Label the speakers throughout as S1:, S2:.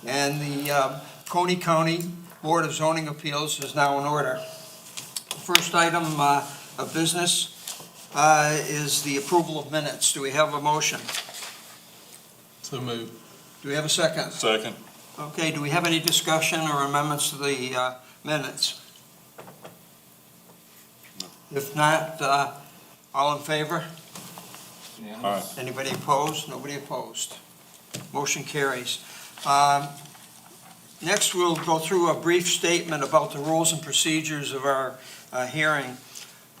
S1: And the Coney County Board of Zoning Appeals is now in order. First item of business is the approval of minutes. Do we have a motion?
S2: So moved.
S1: Do we have a second?
S2: Second.
S1: Okay, do we have any discussion or amendments to the minutes? If not, all in favor?
S2: Aye.
S1: Anybody opposed? Nobody opposed. Motion carries. Next, we'll go through a brief statement about the rules and procedures of our hearing.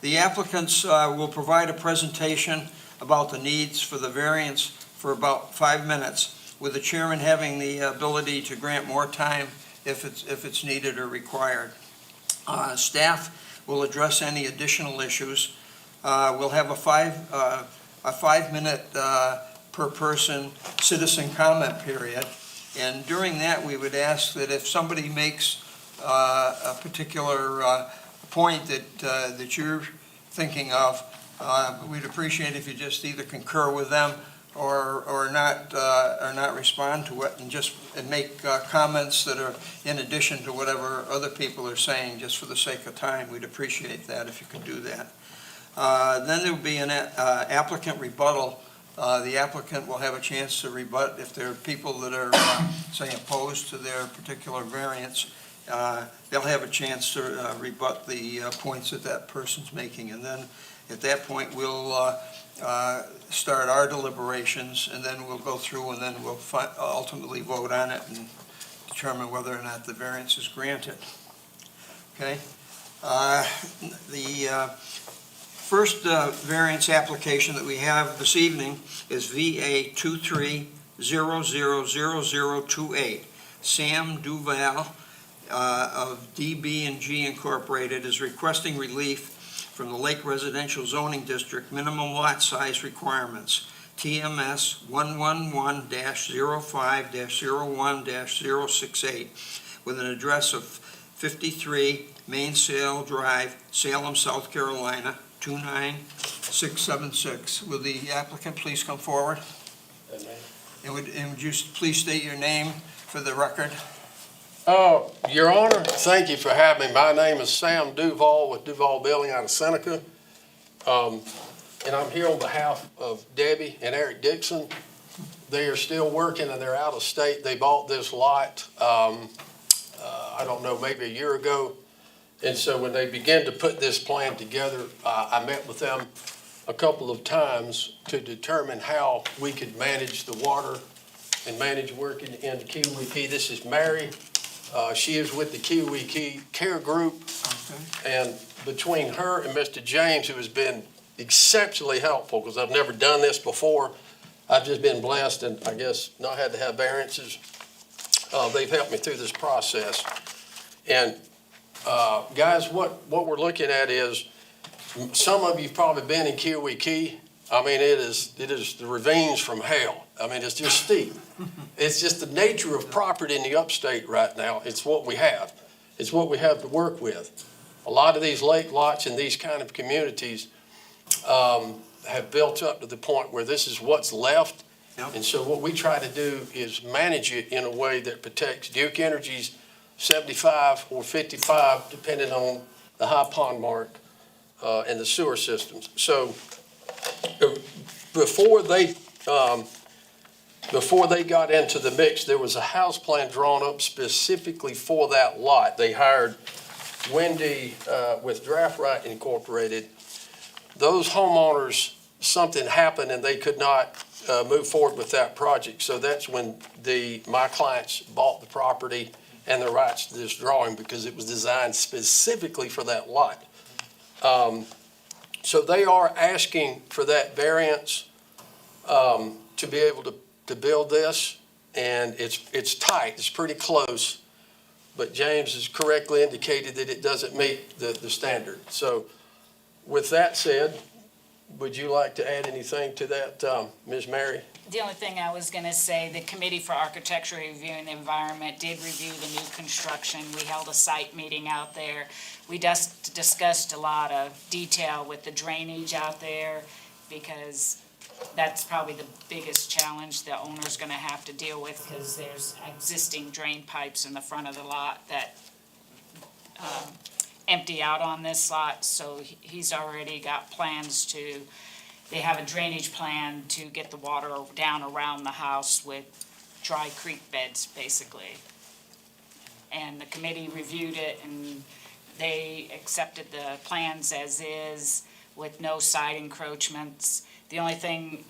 S1: The applicants will provide a presentation about the needs for the variance for about 5 minutes, with the chairman having the ability to grant more time if it's needed or required. Staff will address any additional issues. We'll have a 5-minute per person citizen comment period. And during that, we would ask that if somebody makes a particular point that you're thinking of, we'd appreciate if you just either concur with them or not respond to it, and make comments that are in addition to whatever other people are saying, just for the sake of time. We'd appreciate that if you could do that. Then there will be an applicant rebuttal. The applicant will have a chance to rebut if there are people that are, say, opposed to their particular variance. They'll have a chance to rebut the points that that person's making. And then at that point, we'll start our deliberations, and then we'll go through, and then we'll ultimately vote on it and determine whether or not the variance is granted. Okay? The first variance application that we have this evening is VA 23000028. Sam Duval of DB&G Incorporated is requesting relief from the Lake Residential Zoning District minimum lot size requirements, TMS 111-05-01-068, with an address of 53 Mainsail Drive, Salem, South Carolina, 29676. Will the applicant please come forward? And would you please state your name for the record?
S3: Your Honor, thank you for having me. My name is Sam Duval with Duval Building out of Seneca. And I'm here on behalf of Debbie and Eric Dixon. They are still working and they're out of state. They bought this lot, I don't know, maybe a year ago. And so when they began to put this plan together, I met with them a couple of times to determine how we could manage the water and manage working in the Kiwi Key. This is Mary. She is with the Kiwi Key Care Group.
S1: Okay.
S3: And between her and Mr. James, who has been exceptionally helpful, because I've never done this before, I've just been blessed and I guess not had to have variances. They've helped me through this process. And guys, what we're looking at is, some of you've probably been in Kiwi Key. I mean, it is the ravines from hell. I mean, it's just steep. It's just the nature of property in the upstate right now. It's what we have. It's what we have to work with. A lot of these lake lots in these kind of communities have built up to the point where this is what's left.
S1: Yep.
S3: And so what we try to do is manage it in a way that protects Duke Energy's 75 or 55, depending on the high pond mark and the sewer systems. So before they got into the mix, there was a house plan drawn up specifically for that lot. They hired Wendy with Draft Right Incorporated. Those homeowners, something happened and they could not move forward with that project. So that's when my clients bought the property and the rights to this drawing, because it was designed specifically for that lot. So they are asking for that variance to be able to build this, and it's tight, it's pretty close, but James has correctly indicated that it doesn't meet the standard. So with that said, would you like to add anything to that, Ms. Mary?
S4: The only thing I was going to say, the Committee for Architecture Review and the Environment did review the new construction. We held a site meeting out there. We just discussed a lot of detail with the drainage out there, because that's probably the biggest challenge the owner's gonna have to deal with, because there's existing drain pipes in the front of the lot that empty out on this lot, so he's already got plans to, they have a drainage plan to get the water down around the house with dry creek beds, basically. And the committee reviewed it, and they accepted the plans as is with no side encroachments. The only thing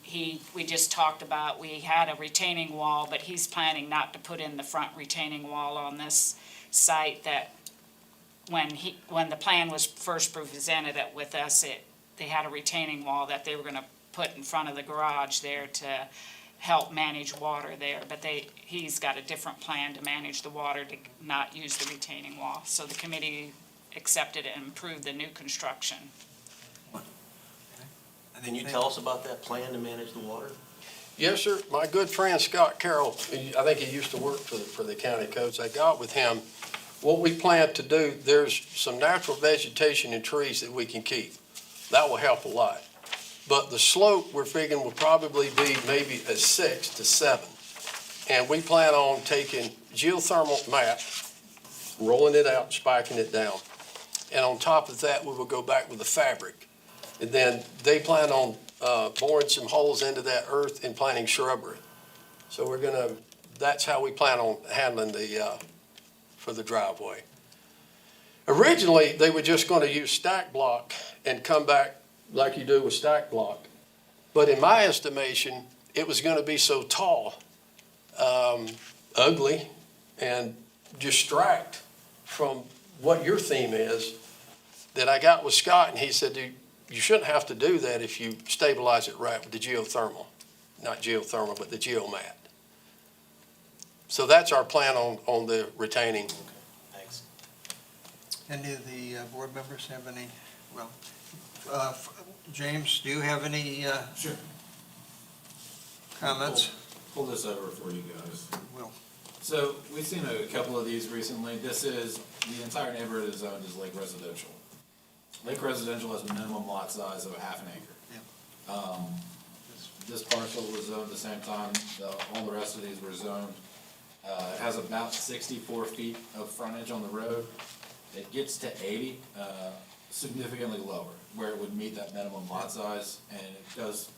S4: we just talked about, we had a retaining wall, but he's planning not to put in the front retaining wall on this site. That when the plan was first presented with us, they had a retaining wall that they were gonna put in front of the garage there to help manage water there, but he's got a different plan to manage the water, to not use the retaining wall. So the committee accepted it and approved the new construction.
S5: And then you tell us about that plan to manage the water?
S3: Yes, sir. My good friend Scott Carroll, I think he used to work for the county codes. I got with him. What we plan to do, there's some natural vegetation and trees that we can keep. That will help a lot. But the slope, we're figuring, will probably be maybe a 6 to 7. And we plan on taking geothermal mat, rolling it out, spiking it down. And on top of that, we will go back with the fabric. And then they plan on boring some holes into that earth and planting shrubbery. So that's how we plan on handling for the driveway. Originally, they were just going to use stack block and come back like you do with stack block. But in my estimation, it was going to be so tall, ugly, and distract from what your theme is, that I got with Scott, and he said, "Dude, you shouldn't have to do that if you stabilize it right with the geothermal." Not geothermal, but the geomat. So that's our plan on the retaining.
S5: Thanks.
S1: Any of the board members have any, James, do you have any
S6: Sure.
S1: comments?
S6: Pull this over for you guys.
S1: Will.
S6: So we've seen a couple of these recently. The entire neighborhood is zoned as Lake Residential. Lake Residential has a minimum lot size of 1/2 acre. This parcel was zoned at the same time. All the rest of these were zoned. It has about 64 feet of frontage on the road. It gets to 80, significantly lower, where it would meet that minimum lot size, and it does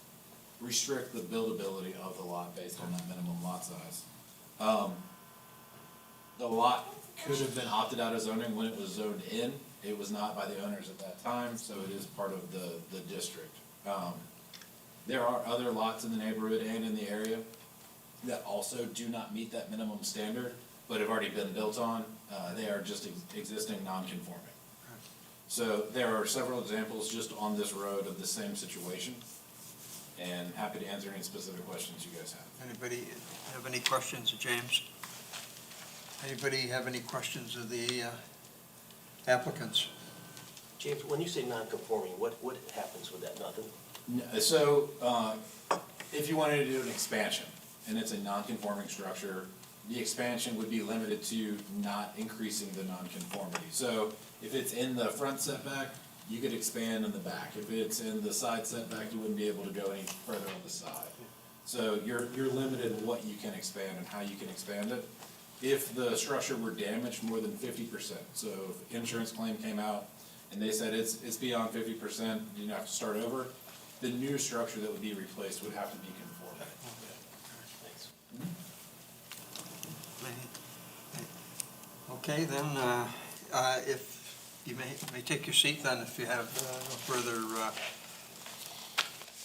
S6: restrict the buildability of the lot based on that minimum lot size. The lot could have been opted out of zoning when it was zoned in. It was not by the owners at that time, so it is part of the district. There are other lots in the neighborhood and in the area that also do not meet that minimum standard, but have already been built on. They are just existing non-conforming. So there are several examples just on this road of the same situation, and happy to answer any specific questions you guys have.
S1: Anybody have any questions of James? Anybody have any questions of the applicants?
S5: James, when you say non-conforming, what happens with that? Nothing?
S6: So, if you wanted to do an expansion, and it's a non-conforming structure, the expansion would be limited to not increasing the non-conformity. So, if it's in the front setback, you could expand in the back. If it's in the side setback, you wouldn't be able to go any further on the side. So you're limited in what you can expand and how you can expand it. If the structure were damaged more than 50%, so if insurance claim came out and they said it's beyond 50%, you have to start over, the new structure that would be replaced would have to be conforming.
S5: Thanks.
S1: Okay, then, if you may take your seat then if you have no further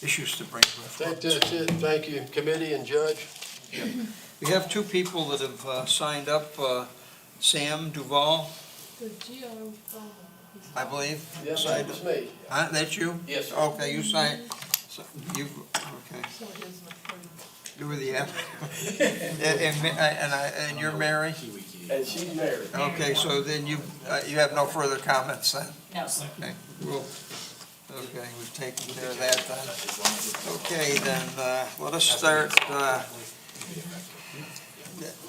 S1: issues to bring before.
S3: That's it. Thank you, committee and judge.
S1: We have two people that have signed up, Sam Duval,
S7: The Geo,
S1: I believe.
S3: Yes,
S1: signed
S3: that's
S1: up.
S3: me.
S1: Huh, that's you?
S3: Yes, sir.
S1: Okay, you signed, okay,
S7: so it isn't approved.
S1: you were the applicant. And you're Mary?
S6: Kiwi key.
S3: And she's married.
S1: Okay, so then you have no further comments then?
S4: No, sir.
S1: Okay, we've taken care of that then.
S6: As long as it's-
S1: Okay, then, let us start,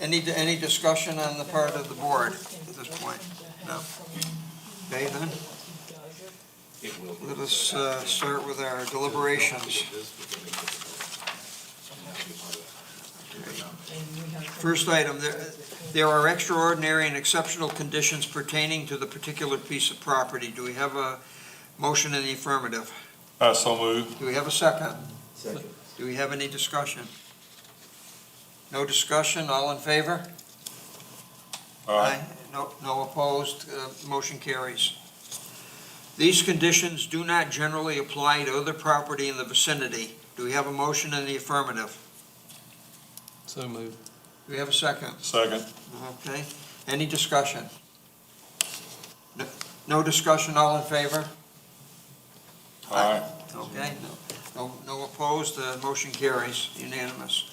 S1: any discussion on the part of the board at this point? No. Okay, then,
S6: It will be.
S1: let us start with our deliberations. First item, there are extraordinary and exceptional conditions pertaining to the particular piece of property. Do we have a motion in the affirmative?
S2: So move.
S1: Do we have a second?
S5: Second.
S1: Do we have any discussion? No discussion, all in favor? No opposed, motion carries. These conditions do not generally apply to other property in the vicinity. Do we have a motion in the affirmative?
S2: So move.
S1: Do we have a second?
S2: Second.
S1: Okay, any discussion? No discussion, all in favor?
S2: Aye.
S1: Okay, no opposed, the motion carries, unanimous.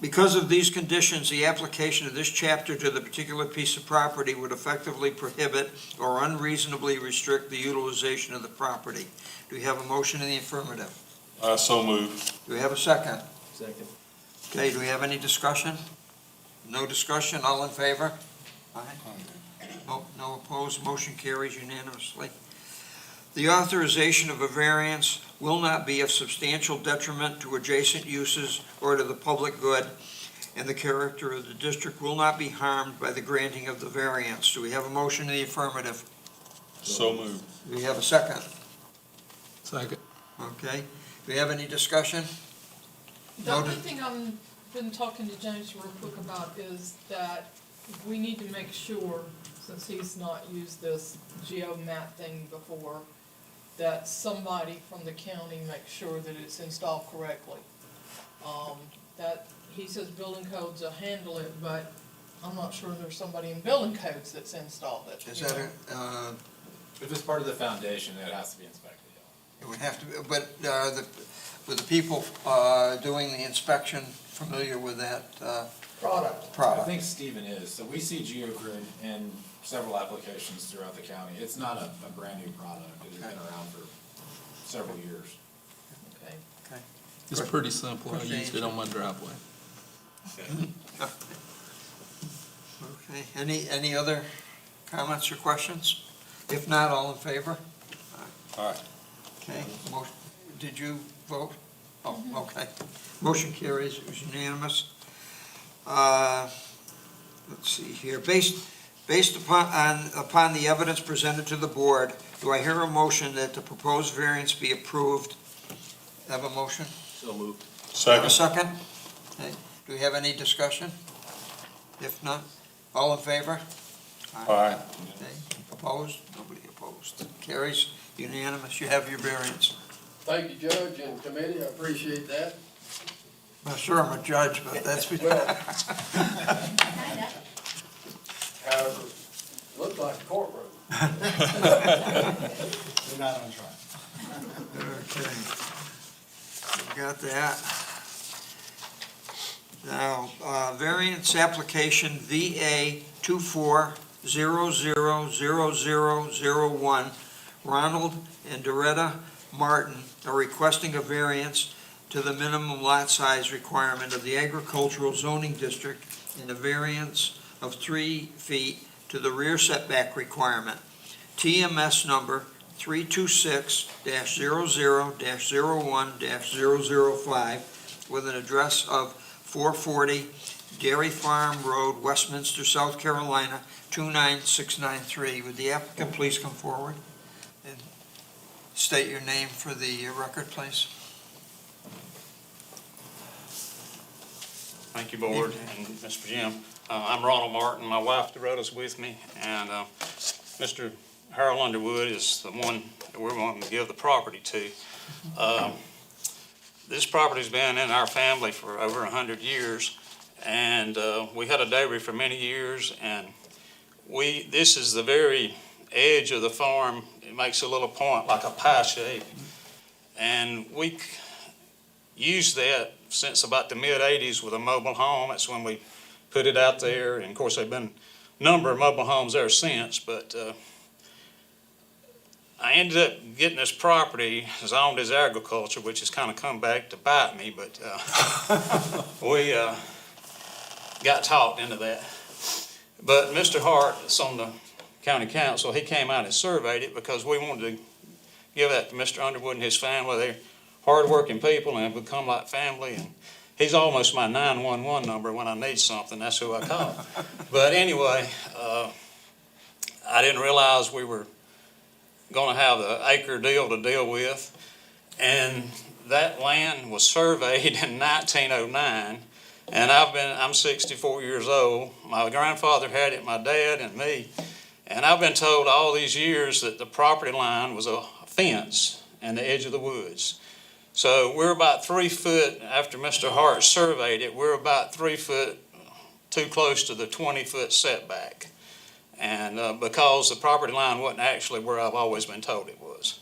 S1: Because of these conditions, the application of this chapter to the particular piece of property would effectively prohibit or unreasonably restrict the utilization of the property. Do we have a motion in the affirmative?
S2: So move.
S1: Do we have a second?
S5: Second.
S1: Okay, do we have any discussion? No discussion, all in favor? Aye. No opposed, motion carries unanimously. The authorization of a variance will not be of substantial detriment to adjacent uses or to the public good, and the character of the district will not be harmed by the granting of the variance. Do we have a motion in the affirmative?
S2: So move.
S1: Do we have a second?
S2: Second.
S1: Okay, do we have any discussion?
S7: The
S1: No,
S7: only
S1: d-
S7: thing I'm been talking to James real quick about is that we need to make sure, since he's not used this geomap thing before, that somebody from the county makes sure that it's installed correctly. That, he says building codes will handle it, but I'm not sure there's somebody in building codes that's installed it.
S1: Is
S7: you
S1: that
S7: know.
S6: If it's part of the foundation, it has to be inspected, yeah.
S1: It would have to be, but were the people doing the inspection familiar with that
S7: Product.
S6: I
S1: product?
S6: think Stephen is. So we see GeoGrid in several applications throughout the county. It's not a brand-new product. It has been around for several years.
S7: Okay.
S2: It's pretty simple. I used it on my driveway.
S1: Okay, any other comments or questions? If not, all in favor?
S2: Aye.
S1: Okay, did you vote? Oh, okay. Motion carries, it was unanimous. Let's see here, based upon the evidence presented to the board, do I hear a motion that the proposed variance be approved? Have a motion?
S5: So moved.
S1: Have a
S2: Second.
S1: second? Okay, do we have any discussion? If not, all in favor?
S2: Aye.
S1: Okay, opposed? Nobody opposed. Carries, unanimous, you have your variance.
S3: Thank you, Judge and committee, I appreciate that.
S1: Not sure I'm a judge, but that's.
S3: Well, however, looks like a courtroom.
S8: We're not on trial.
S1: Okay. We got that. Now, variance application VA 24000001, Ronald and Doretta Martin are requesting a variance to the minimum lot size requirement of the agricultural zoning district and a variance of 3 feet to the rear setback requirement. TMS number 326-00-01-005 with an address of 440 Dairy Farm Road, Westminster, South Carolina, 29693. Would the applicant please come forward and state your name for the record, please?
S9: Thank you, Board and Mr. Jim. I'm Ronald Martin. My wife Doretta's with me, and Mr. Harold Underwood is the one that we're wanting to give the property to. This property's been in our family for over 100 years, and we had a dairy for many years, and this is the very edge of the farm. It makes a little point like a pie shape, and we used that since about the mid-'80s with a mobile home. That's when we put it out there, and of course there've been a number of mobile homes there since, but I ended up getting this property zoned as agriculture, which has kind of come back to bite me, but we got talked into that. But Mr. Hart, that's on the county council, he came out and surveyed it because we wanted to give that to Mr. Underwood and his family. They're hard-working people and have become like family, and He's almost my 911 number when I need something, that's who I call. But anyway, I didn't realize we were gonna have the acre deal to deal with. And that land was surveyed in 1909, and I'm 64 years old. My grandfather had it, my dad and me, and I've been told all these years that the property line was a fence and the edge of the woods. So we're about 3 foot, after Mr. Hart surveyed it, we're about 3 foot too close to the 20-foot setback. And because the property line wasn't actually where I've always been told it was.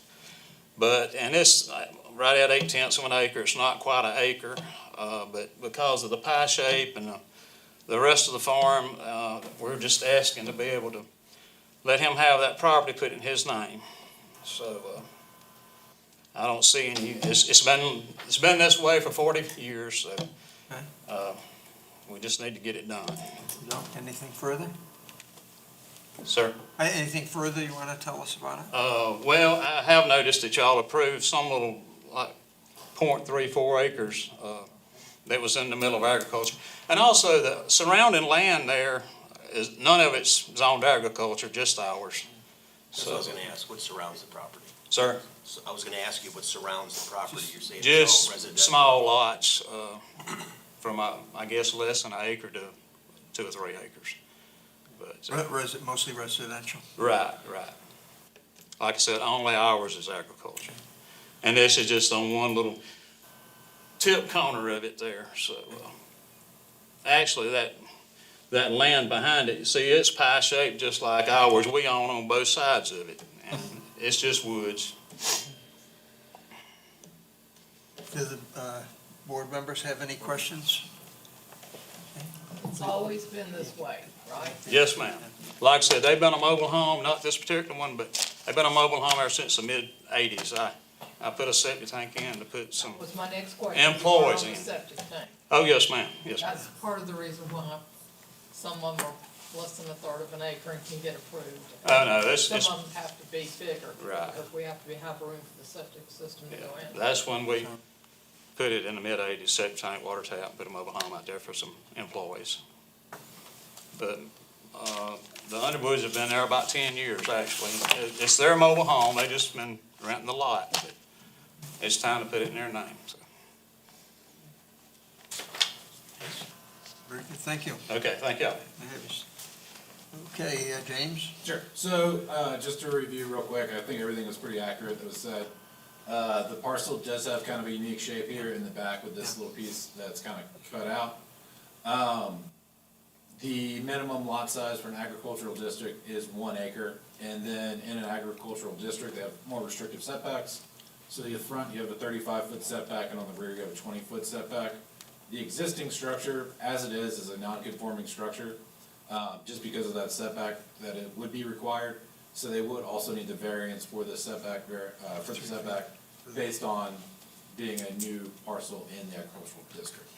S9: And it's right at 8/10 of an acre, it's not quite an acre, but because of the pie shape and the rest of the farm, we're just asking to be able to let him have that property put in his name. So I don't see any, it's been this way for 40 years, so we just need to get it done.
S1: No, anything further?
S9: Sir?
S1: Anything further you want to tell us about it?
S9: Well, I have noticed that y'all approved some little, like, 0.34 acres that was in the middle of agriculture. And also, the surrounding land there is, none of it's zoned agriculture, just ours.
S5: That's what I was gonna ask, what surrounds the property?
S9: Sir?
S5: So I was gonna ask you what surrounds the property, you're saying it's
S9: Just
S5: all residential?
S9: small lots from, I guess, less than an acre to 2 or 3 acres. But,
S1: Mostly residential.
S9: right. Like I said, only ours is agriculture. And this is just on one little tip corner of it there, so. Actually, that land behind it, you see, it's pie-shaped just like ours. We own on both sides of it, and it's just woods.
S1: Do the board members have any questions?
S7: It's always been this way, right?
S9: Yes, ma'am. Like I said, they've been a mobile home, not this particular one, but they've been a mobile home ever since the mid-'80s. I put a septic tank in to put some,
S7: Was my next question.
S9: Employees
S7: On the
S9: in.
S7: septic tank.
S9: oh, yes, ma'am, yes, ma'am.
S7: That's part of the reason why some of them are less than a third of an acre and can get approved.
S9: Oh, no, it's,
S7: Some of them have to be bigger.
S9: Right.
S7: Because we have to have room for the septic system to go in.
S9: that's when we put it in the mid-'80s, septic tank, water tap, put a mobile home out there for some employees. But the Underwoods have been there about 10 years, actually. It's their mobile home, they just been renting the lot. But it's time to put it in their name, so.
S1: Very good, thank you.
S9: Okay, thank you.
S1: Okay, James?
S6: Sure. So, just to review real quick, I think everything was pretty accurate that was said. The parcel does have kind of a unique shape here in the back with this little piece that's kind of cut out. The minimum lot size for an agricultural district is 1 acre, and then in an agricultural district, they have more restrictive setbacks. So the front, you have a 35-foot setback, and on the rear, you have a 20-foot setback. The existing structure, as it is a non-conforming structure, just because of that setback, that it would be required. So they would also need the variance for the setback, based on being a new parcel in the agricultural district.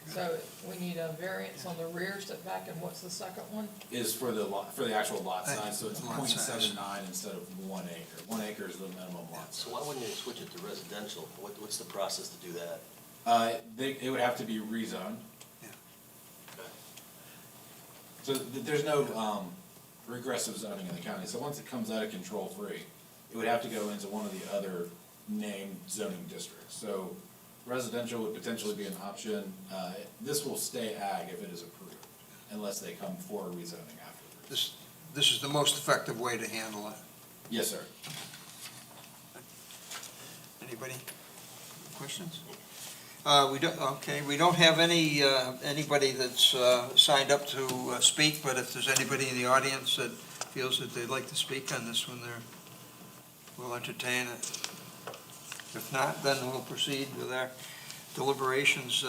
S7: So we need a variance on the rear setback, and what's the second one?
S6: Is for the lot, for the actual lot size, so it's
S1: Lot size.
S6: 0.79 instead of 1 acre. 1 acre is the minimum lot
S5: So
S6: size.
S5: why wouldn't you switch it to residential? What's the process to do that?
S6: It would have to be rezoned.
S1: Yeah.
S5: Okay.
S6: So there's no, regressive zoning in the county, so once it comes out of control free, it would have to go into one of the other named zoning districts. So residential would potentially be an option. This will stay ag if it is approved, unless they come for rezoning afterwards.
S1: This is the most effective way to handle it.
S6: Yes, sir.
S1: Anybody? Questions? We don't have anybody that's signed up to speak, but if there's anybody in the audience that feels that they'd like to speak on this one, we'll entertain it. If not, then we'll proceed with our deliberations.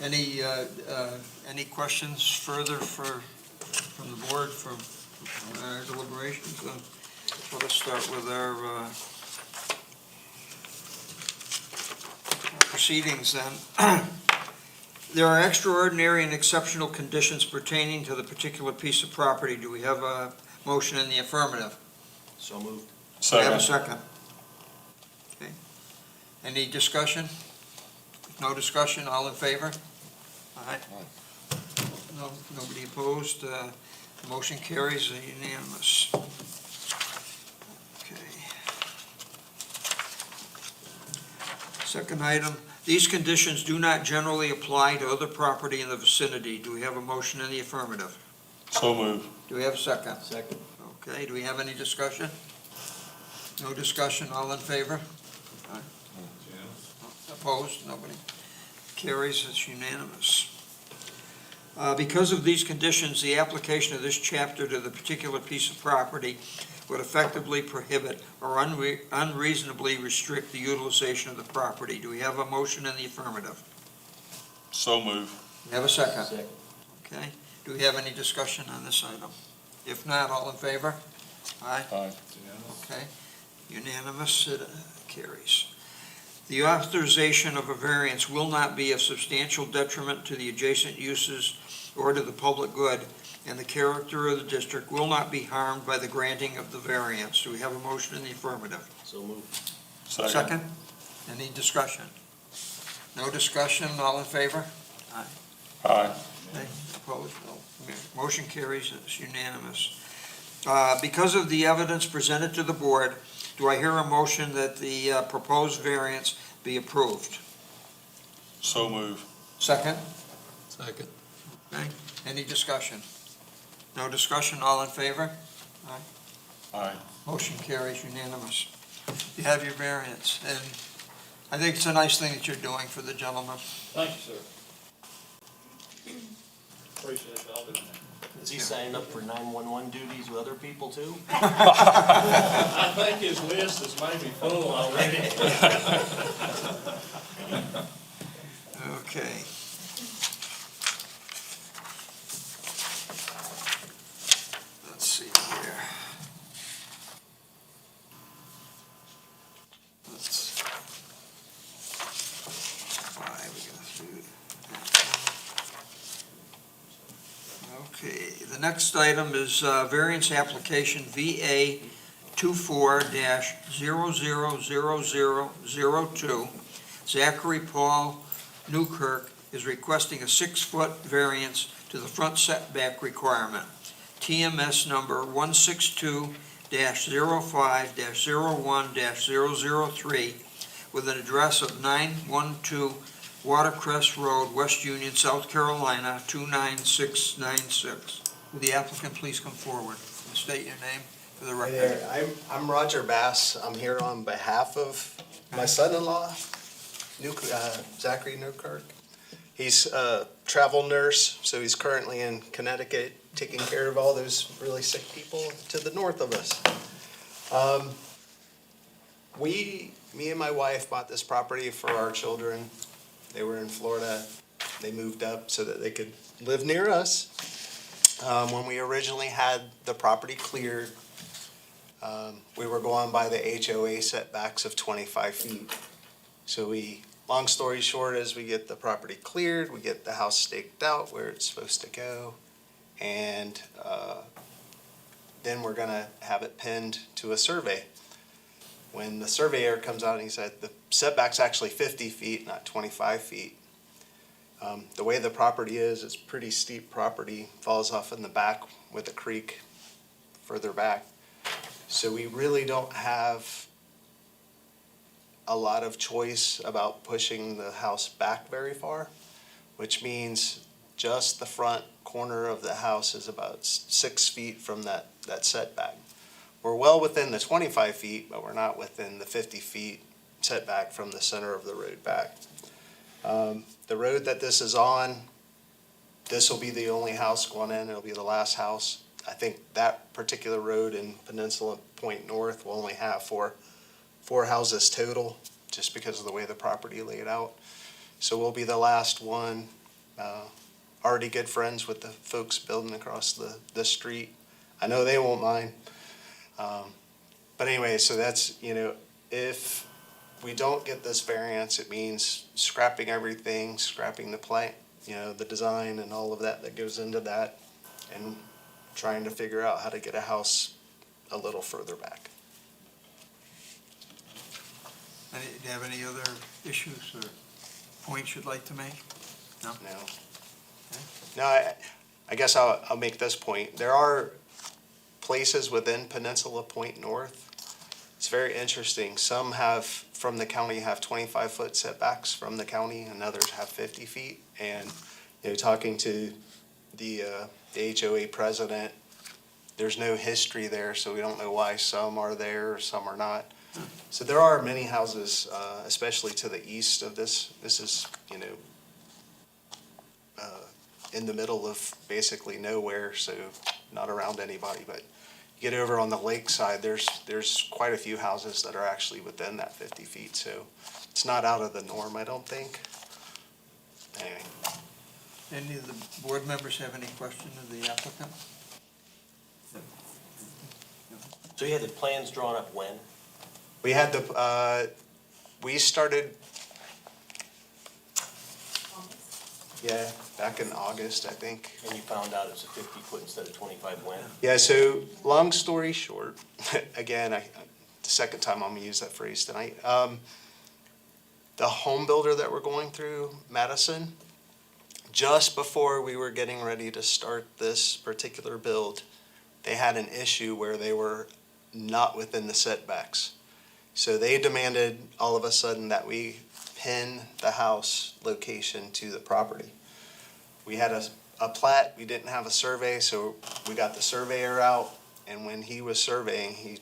S1: Any questions further from the board from our deliberations? So let's start with our proceedings then. There are extraordinary and exceptional conditions pertaining to the particular piece of property. Do we have a motion in the affirmative?
S5: So moved.
S1: Do we have a second? Okay. Any discussion? If No discussion, all in favor? Aye. No, nobody opposed, motion carries unanimous. Okay. Second item, these conditions do not generally apply to other property in the vicinity. Do we have a motion in the affirmative?
S2: So move.
S1: Do we have a second?
S5: Second.
S1: Okay, do we have any discussion? No discussion, all in favor? Aye. Opposed, nobody. Carries, it's unanimous. Because of these conditions, the application of this chapter to the particular piece of property would effectively prohibit or unreasonably restrict the utilization of the property. Do we have a motion in the affirmative?
S2: So move.
S1: We have a second?
S5: Second.
S1: Okay, do we have any discussion on this item? If not, all in favor? Aye?
S2: Aye.
S1: Okay, unanimous, it carries. The authorization of a variance will not be of substantial detriment to the adjacent uses or to the public good, and the character of the district will not be harmed by the granting of the variance. Do we have a motion in the affirmative?
S5: So moved.
S1: Second? Any discussion? No discussion, all in favor?
S2: Aye.
S1: Nay, opposed? No. Motion carries, it's unanimous. Because of the evidence presented to the board, do I hear a motion that the proposed variance be approved?
S2: So move.
S1: Second?
S2: Second.
S1: Okay, any discussion? No discussion, all in favor?
S2: Aye.
S1: Motion carries unanimous. You have your variance, and I think it's a nice thing that you're doing for the gentleman.
S8: Thank you, sir. Appreciate it, I'll do that.
S5: Is he signing up for 911 duties with other people too?
S8: I think his list is maybe full already.
S1: Okay. Let's see here. Let's, why we go through that. Okay, the next item is variance application VA 24-000002. Zachary Paul Newkirk is requesting a 6-foot variance to the front setback requirement. TMS number 162-05-01-003 with an address of 912 Watercress Road, West Union, South Carolina, 29696. Will the applicant please come forward and state your name for the
S10: Hi
S1: record?
S10: there, I'm Roger Bass. I'm here on behalf of my son-in-law, Zachary Newkirk. He's a travel nurse, so he's currently in Connecticut taking care of all those really sick people to the north of us. Me and my wife bought this property for our children. They were in Florida. They moved up so that they could live near us. When we originally had the property cleared, we were going by the HOA setbacks of 25 feet. So long story short, as we get the property cleared, we get the house staked out where it's supposed to go, and then we're gonna have it pinned to a survey. When the surveyor comes out and he said the setback's actually 50 feet, not 25 feet. The way the property is, it's pretty steep property, falls off in the back with a creek further back. So we really don't have a lot of choice about pushing the house back very far, which means just the front corner of the house is about 6 feet from that setback. We're well within the 25 feet, but we're not within the 50 feet setback from the center of the road back. The road that this is on, this will be the only house going in, it'll be the last house. I think that particular road in Peninsula Point North will only have four houses total, just because of the way the property laid out. So we'll be the last one. Already good friends with the folks building across the street. I know they won't mind. But anyway, so that's, if we don't get this variance, it means scrapping everything, scrapping the plan, the design and all of that goes into that, and trying to figure out how to get a house a little further back.
S1: Do you have any other issues, or? points you'd like to make?
S10: No. No, I guess I'll make this point. There are places within Peninsula Point North. It's very interesting. Some have, from the county, have 25-foot setbacks from the county, and others have 50 feet. And, talking to the HOA president, there's no history there, so we don't know why some are there or some are not. So there are many houses, especially to the east of this. This is, in the middle of basically nowhere, so not around anybody. But you get over on the lake side, there's quite a few houses that are actually within that 50 feet, so it's not out of the norm, I don't think. Anyway.
S1: Any of the board members have any question of the applicant?
S5: So you had the plans drawn up when?
S10: We had we started, yeah, back in August, I think.
S5: And you found out it's a 50-foot instead of 25 when?
S10: Yeah, so long story short, again, the second time I'm gonna use that phrase tonight. The home builder that we're going through, Madison, just before we were getting ready to start this particular build, they had an issue where they were not within the setbacks. So they demanded all of a sudden that we pin the house location to the property. We had a plat, we didn't have a survey, so we got the surveyor out, and when he was surveying, he,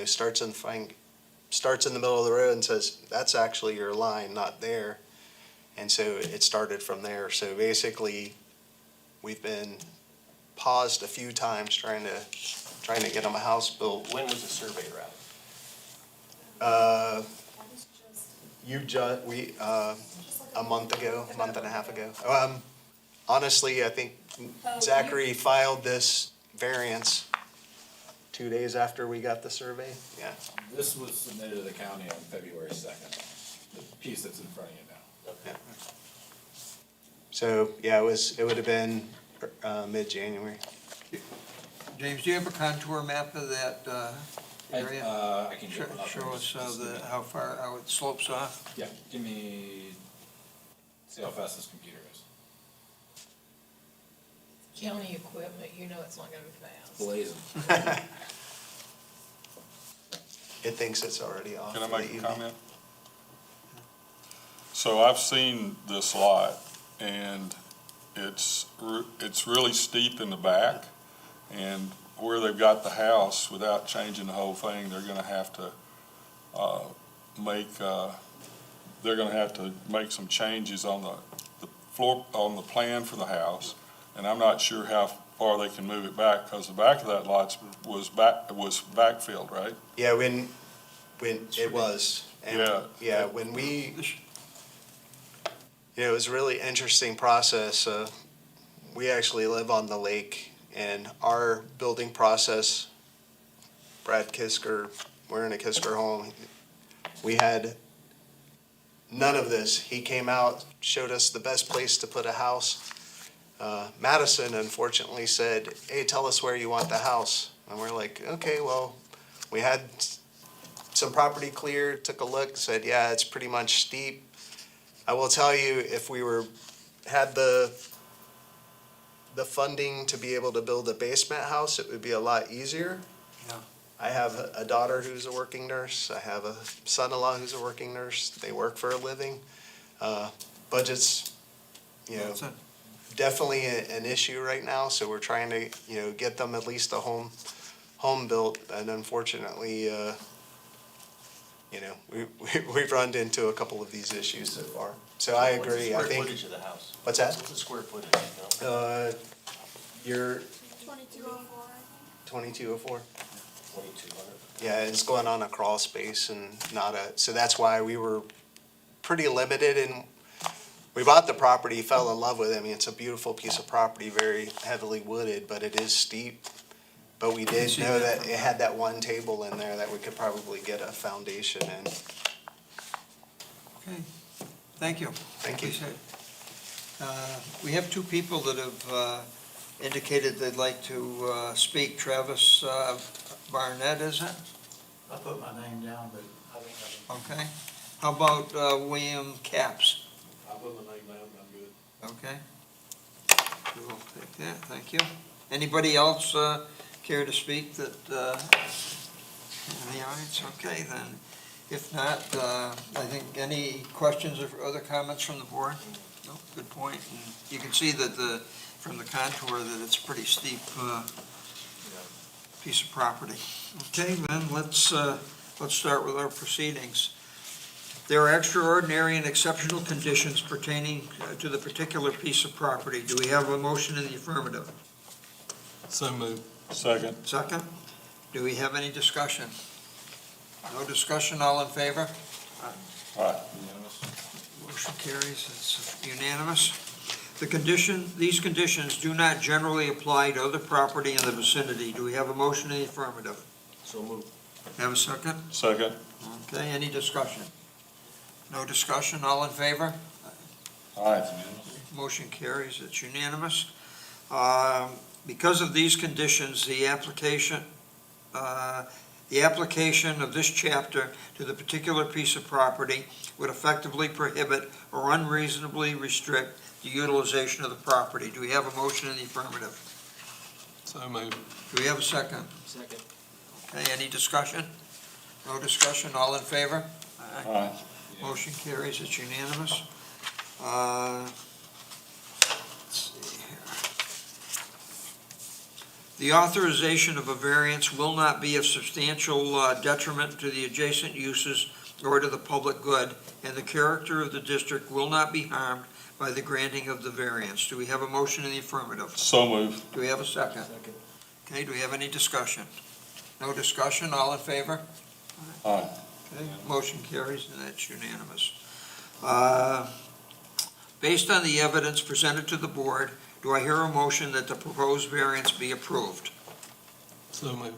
S10: starts in the middle of the road and says, that's actually your line, not there. And so it started from there. So basically, we've been paused a few times trying to get them a house built.
S5: When was the surveyor out?
S10: A month and a half ago. Honestly, I think Zachary filed this variance 2 days after we got the survey. Yeah.
S6: This was submitted to the county on February 2nd, the piece that's in front of you now.
S5: Okay.
S10: So, yeah, it would have been mid-January.
S1: James, do you have a contour map of that area?
S6: I can
S1: Show
S6: get one up.
S1: show us how it slopes off.
S6: Yeah, give me, see how fast this computer is.
S7: County equipment, it's not gonna be fast.
S6: Blazing.
S10: It thinks it's already off.
S2: Can I
S10: for the
S2: make a
S10: evening.
S2: comment? So I've seen this lot, and it's really steep in the back, and where they've got the house, without changing the whole thing, they're gonna have to make some changes on the floor, on the plan for the house, and I'm not sure how far they can move it back, because the back of that lot was backfilled, right?
S10: Yeah, when it was. And,
S2: Yeah.
S10: Yeah, when it was a really interesting process. We actually live on the lake, and our building process, Brad Kisker, we're in a Kisker home. We had none of this. He came out, showed us the best place to put a house. Madison unfortunately said, hey, tell us where you want the house. And we're like, okay, well, we had some property cleared, took a look, said, yeah, it's pretty much steep. I will tell you, if we had the funding to be able to build a basement house, it would be a lot easier.
S1: Yeah.
S10: I have a daughter who's a working nurse. I have a son-in-law who's a working nurse. They work for a living. Budget's,
S1: That's it.
S10: definitely an issue right now, so we're trying to, get them at least a home built, and unfortunately, we've run into a couple of these issues so far. So I agree, I
S5: What's the square
S10: think.
S5: footage of the house?
S10: What's that?
S5: What's the square footage, you know?
S10: You're
S11: 2204.
S10: 2204?
S5: 2,200?
S10: Yeah, it's going on a crawl space and so that's why we were pretty limited, and we bought the property, fell in love with it. I mean, it's a beautiful piece of property, very heavily wooded, but it is steep. But we did
S1: see
S10: know
S1: that
S10: that it had that one table in there that we could probably get a foundation in.
S1: Okay, thank you.
S10: Thank you.
S1: Appreciate it. We have two people that have indicated they'd like to speak. Travis Barnett, is it?
S12: I put my name down, but I don't have
S1: Okay. How about William Capps?
S12: I
S8: Other than that, I'm good.
S1: Okay. We'll take that, thank you. Anybody else care to speak that, in the audience? Okay, then, if not, I think any questions or other comments from the board? No, good point. And you can see that from the contour that it's a pretty steep piece of property. Okay, then, let's start with our proceedings. There are extraordinary and exceptional conditions pertaining to the particular piece of property. Do we have a motion in the affirmative?
S2: So moved. Second.
S1: Second? Do we have any discussion? No discussion, all in favor?
S2: Aye.
S1: Motion carries, it's unanimous. These conditions do not generally apply to other property in the vicinity. Do we have a motion in the affirmative?
S5: So moved.
S1: Have a second?
S2: Second.
S1: Okay, any discussion? No discussion, all in favor?
S2: Aye.
S1: Motion carries, it's unanimous. Because of these conditions, the application of this chapter to the particular piece of property would effectively prohibit or unreasonably restrict the utilization of the property. Do we have a motion in the affirmative?
S2: So moved.
S1: Do we have a second?
S5: Second.
S1: Okay, any discussion? No discussion, all in favor?
S2: Aye.
S1: Motion carries, it's unanimous. Let's see here. The authorization of a variance will not be of substantial detriment to the adjacent uses or to the public good, and the character of the district will not be harmed by the granting of the variance. Do we have a motion in the affirmative?
S2: So moved.
S1: Do we have a second?
S5: Second.
S1: Okay, do we have any discussion? No discussion, all in favor?
S2: Aye.
S1: Okay, motion carries, and that's unanimous. Based on the evidence presented to the board, do I hear a motion that the proposed variance be approved?
S2: So moved.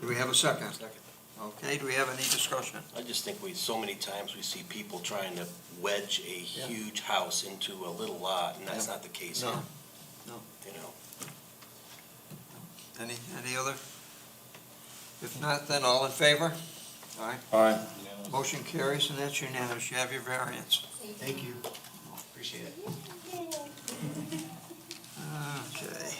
S1: Do we have a second?
S5: Second.
S1: Okay, do we have any discussion?
S5: I just think so many times we see people trying to wedge a huge house into a little lot, and that's
S1: Yeah.
S5: not the case
S1: No.
S5: here.
S1: No.
S5: You know,
S1: Any other? If not, then all in favor? Aye.
S2: Aye.
S1: Motion carries, and that's unanimous. You have your variance.
S10: Thank you. Appreciate it.
S1: Okay.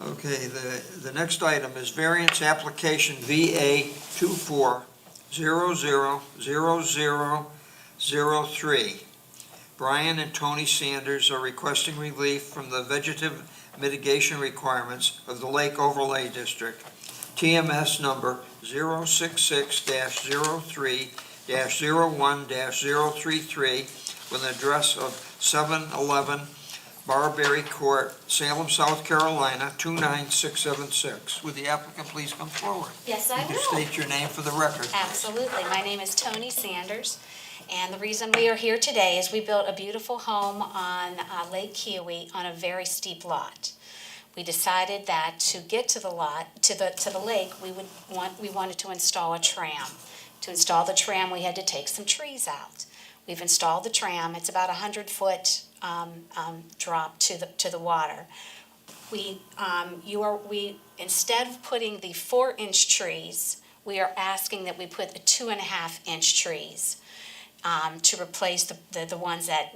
S1: Okay, the next item is variance application VA 24000003. Brian and Tony Sanders are requesting relief from the vegetative mitigation requirements of the Lake Overlay District, TMS number 066-03-01-033, with an address of 711 Barberry Court, Salem, South Carolina, 29676. Would the applicant please come forward?
S11: Yes, I
S1: You can
S11: will.
S1: state your name for the record.
S11: Absolutely. My name is Tony Sanders, and the reason we are here today is we built a beautiful home on Lake Kiowee on a very steep lot. We decided that to get to the lot, to the lake, we wanted to install a tram. To install the tram, we had to take some trees out. We've installed the tram. It's about 100-foot drop to the water. Instead of putting the 4-inch trees, we are asking that we put the 2.5-inch trees to replace the ones that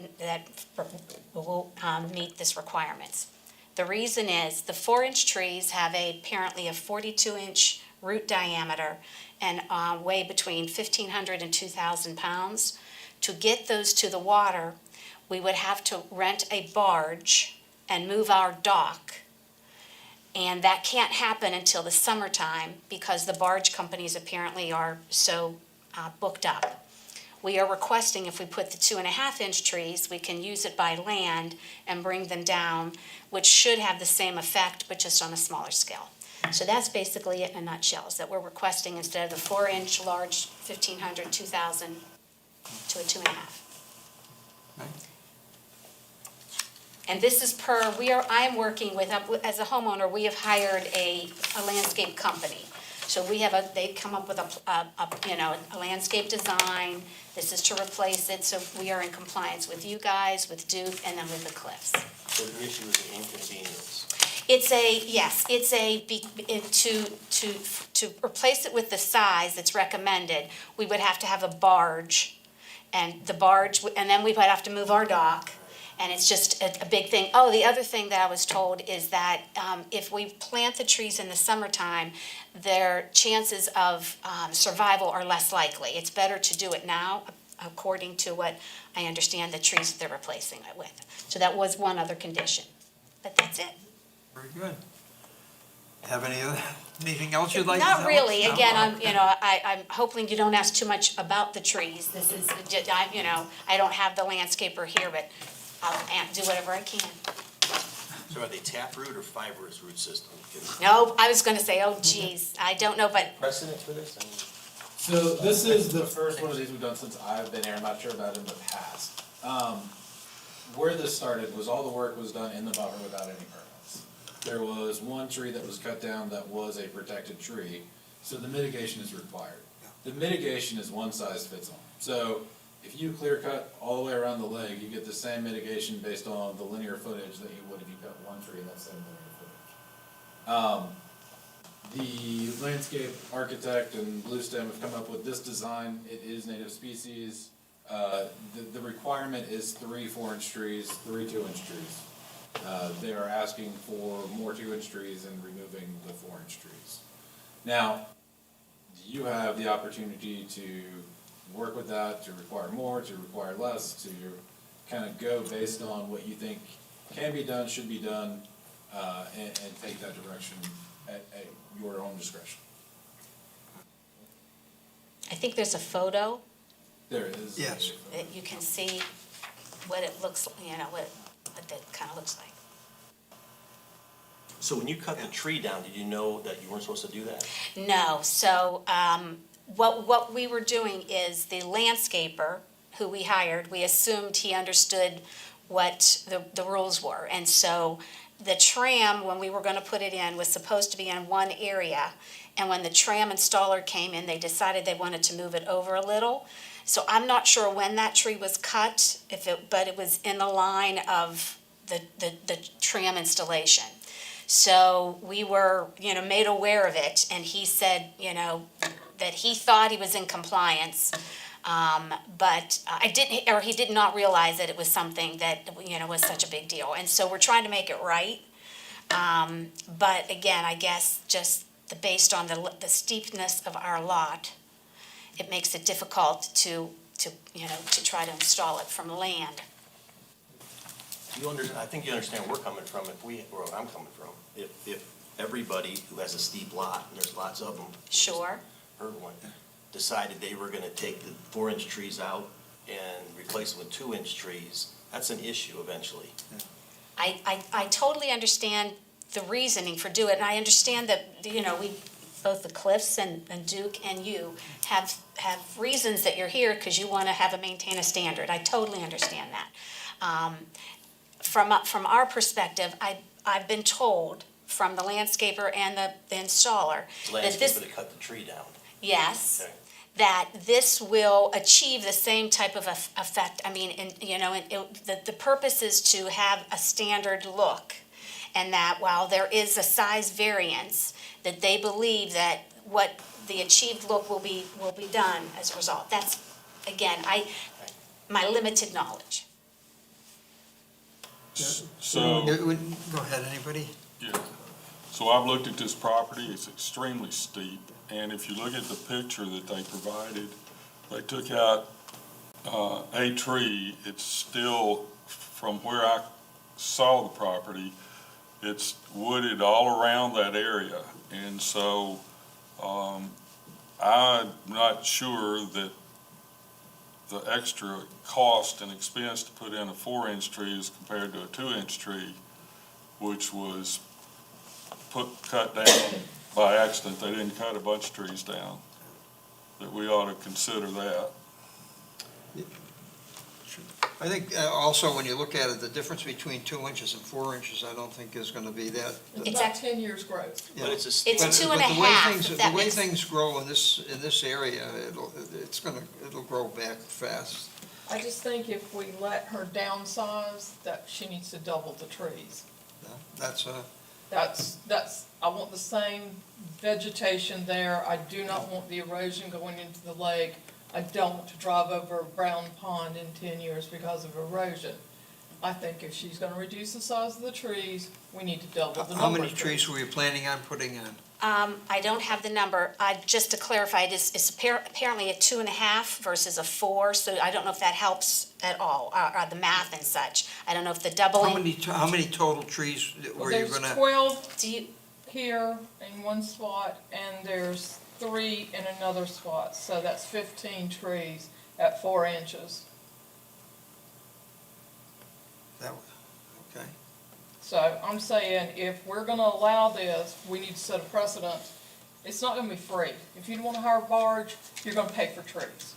S11: will meet this requirements. The reason is the 4-inch trees have apparently a 42-inch root diameter and weigh between 1,500 and 2,000 pounds. To get those to the water, we would have to rent a barge and move our dock. And that can't happen until the summertime because the barge companies apparently are so booked up. We are requesting if we put the 2.5-inch trees, we can use it by land and bring them down, which should have the same effect, but just on a smaller scale. So that's basically it in a nutshell, is that we're requesting instead of the 4-inch large 1,500, 2,000 to a 2.5.
S1: Right.
S11: And this is I am working with, as a homeowner, we have hired a landscape company. So they come up with a landscape design. This is to replace it, so we are in compliance with you guys, with Duke, and then with the Cliffs.
S5: so the issue is the inconvenience.
S11: To replace it with the size that's recommended, we would have to have a barge and the barge, and then we would have to move our dock, and it's just a big thing. Oh, the other thing that I was told is that if we plant the trees in the summertime, their chances of survival are less likely. It's better to do it now, according to what I understand the trees that they're replacing it with. So that was one other condition, but that's it.
S1: Very good. Have anything else you'd like to tell us?
S11: Not really.
S1: No?
S11: Again, I'm,
S1: Okay.
S11: I'm hoping you don't ask too much about the trees. This is, I don't have the landscaper here, but I'll do whatever I can.
S5: So are they taproot or fibrous root system?
S11: No, I was gonna say, oh geez, I don't know, but
S5: Precedent for this?
S6: So this is the first one of these we've done since I've been here, I'm not sure about in the past. Where this started was all the work was done in the buffer without any permits. There was one tree that was cut down that was a protected tree, so the mitigation is required. The mitigation is one size fits all. So if you clear cut all the way around the leg, you get the same mitigation based on the linear footage that you would if you cut one tree in that same linear footage. The landscape architect and Bluestem have come up with this design. It is native species. The requirement is 3 4-inch trees, 3 2-inch trees. They are asking for more 2-inch trees and removing the 4-inch trees. Now, you have the opportunity to work with that, to require more, to require less, to kind of go based on what you think can be done, should be done, and take that direction at your own discretion.
S11: I think there's a photo
S6: There is.
S1: Yes.
S11: that you can see what it looks, what that kind of looks like.
S5: So when you cut the tree down, did you know that you weren't supposed to do that?
S11: No, so, what we were doing is the landscaper who we hired, we assumed he understood what the rules were. And so the tram, when we were gonna put it in, was supposed to be in one area. And when the tram installer came in, they decided they wanted to move it over a little. So I'm not sure when that tree was cut, but it was in the line of the tram installation. So we were, made aware of it, and he said, that he thought he was in compliance. But he did not realize that it was something that, was such a big deal. And so we're trying to make it right. But again, I guess just based on the steepness of our lot, it makes it difficult to try to install it from land.
S5: I think you understand where we're coming from, where I'm coming from. If everybody who has a steep lot, and there's lots of them.
S11: Sure.
S5: Heard one, decided they were gonna take the 4-inch trees out and replace them with 2-inch trees, that's an issue eventually.
S11: I totally understand the reasoning for doing it, and I understand that, we, both the Cliffs and Duke and you have reasons that you're here because you want to maintain a standard. I totally understand that. From our perspective, I've been told from the landscaper and the installer
S5: The
S11: that this,
S5: landscaper to cut the tree down.
S11: yes,
S5: Okay.
S11: that this will achieve the same type of effect. I mean, the purpose is to have a standard look, and that while there is a size variance, that they believe that what the achieved look will be done as a result. That's, again, my limited knowledge.
S2: So,
S1: Go ahead, anybody?
S2: yeah, so I've looked at this property, it's extremely steep, and if you look at the picture that they provided, they took out, a tree, it's still, from where I saw the property, it's wooded all around that area, and so, I'm not sure that the extra cost and expense to put in a 4-inch tree as compared to a 2-inch tree, which was cut down by accident. They didn't cut a bunch of trees down, that we ought to consider that.
S1: I think also when you look at it, the difference between 2 inches and 4 inches, I don't think is gonna be that.
S7: It's about 10 years growth.
S1: Yeah.
S5: But it's a
S11: It's
S5: steep,
S1: But-
S11: two
S1: but
S11: and a
S1: the way
S11: half,
S1: things-
S11: if that
S1: The way
S11: makes-
S1: things grow in this area, it'll grow back fast.
S7: I just think if we let her downsize, that she needs to double the trees.
S1: That's
S7: I want the same vegetation there. I do not want the erosion going into the lake. I don't want to drive over a brown pond in 10 years because of erosion. I think if she's gonna reduce the size of the trees, we need to double the
S1: How
S7: number
S1: many
S7: of
S1: trees were you planning on putting on?
S11: I don't have the number. Just to clarify, it's apparently a 2.5 versus a 4, so I don't know if that helps at all, or the math and such. I don't know if the doubling.
S1: How many total trees were you
S7: There's
S1: gonna?
S7: 12
S11: Do you,
S7: here in one spot, and there's 3 in another spot, so that's 15 trees at 4 inches.
S1: That was, okay.
S7: So I'm saying if we're gonna allow this, we need to set a precedent. It's not gonna be free. If you want to hire a barge, you're gonna pay for trees.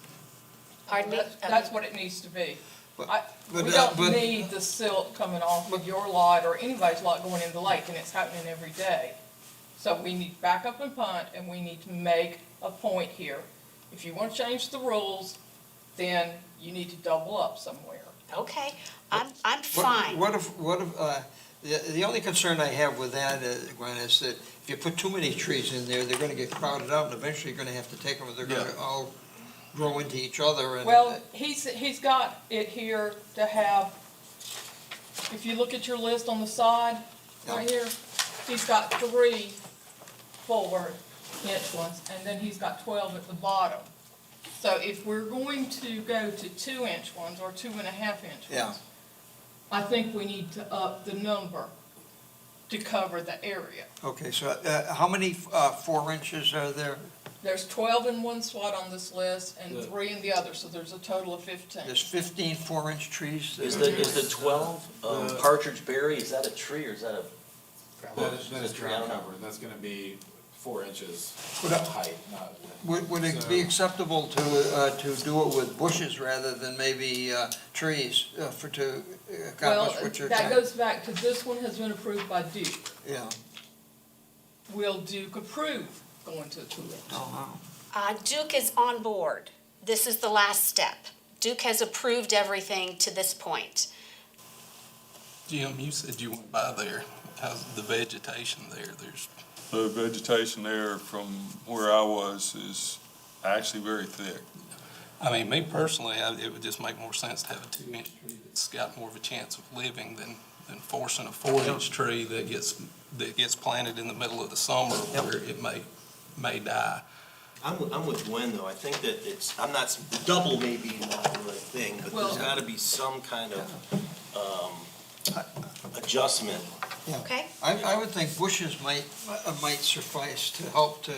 S11: pardon me?
S7: That's what it needs to be.
S1: But-
S7: We
S1: but,
S7: don't
S1: but-
S7: need the silt coming off of your lot or anybody's lot going in the lake, and it's happening every day. So we need to back up and punt, and we need to make a point here. If you want to change the rules, then you need to double up somewhere.
S11: Okay, I'm
S1: What-
S11: fine.
S1: What if, the only concern I have with that, Gwen, is that if you put too many trees in there, they're gonna get crowded out, and eventually you're gonna have to take them, or they're gonna all grow into each other, and.
S7: Well, he's got it here to have, if you look at your list on the side, right here, he's got 3 4-inch ones, and then he's got 12 at the bottom. So if we're going to go to 2-inch ones or 2.5-inch
S1: Yeah.
S7: ones, I think we need to up the number to cover the area.
S1: Okay, so, how many, 4 inches are there?
S7: There's 12 in one spot on this list and
S6: The-
S7: 3 in the other, so there's a total of 15.
S1: There's 15 4-inch trees?
S5: Is the 12 partridge berry, is that a tree or is that a?
S6: That is
S5: I
S6: ground
S5: don't know.
S6: cover, that's gonna be 4 inches
S1: Would I-
S6: height, not width.
S1: Would it be acceptable to do it with bushes rather than maybe trees to accomplish
S7: Well,
S1: what you're
S7: that
S1: trying?
S7: goes back to this one has been approved by Duke.
S1: Yeah.
S7: Will Duke approve going to a 2-inch?
S1: Oh,
S11: Duke is on board. This is the last step. Duke has approved everything to this point.
S12: Jim, you said you went by there. How's the vegetation there? There's,
S2: The vegetation there from where I was is actually very thick.
S12: I mean, me personally, it would just make more sense to have a 2-inch tree that's got more of a chance of living than forcing a 4-inch tree that gets planted in the middle of the summer where it may die.
S5: I'm with Gwen, though. I think that the double may be not the right thing, but there's
S7: Well-
S5: gotta be some kind of, adjustment.
S11: Okay?
S1: I would think bushes might suffice to help to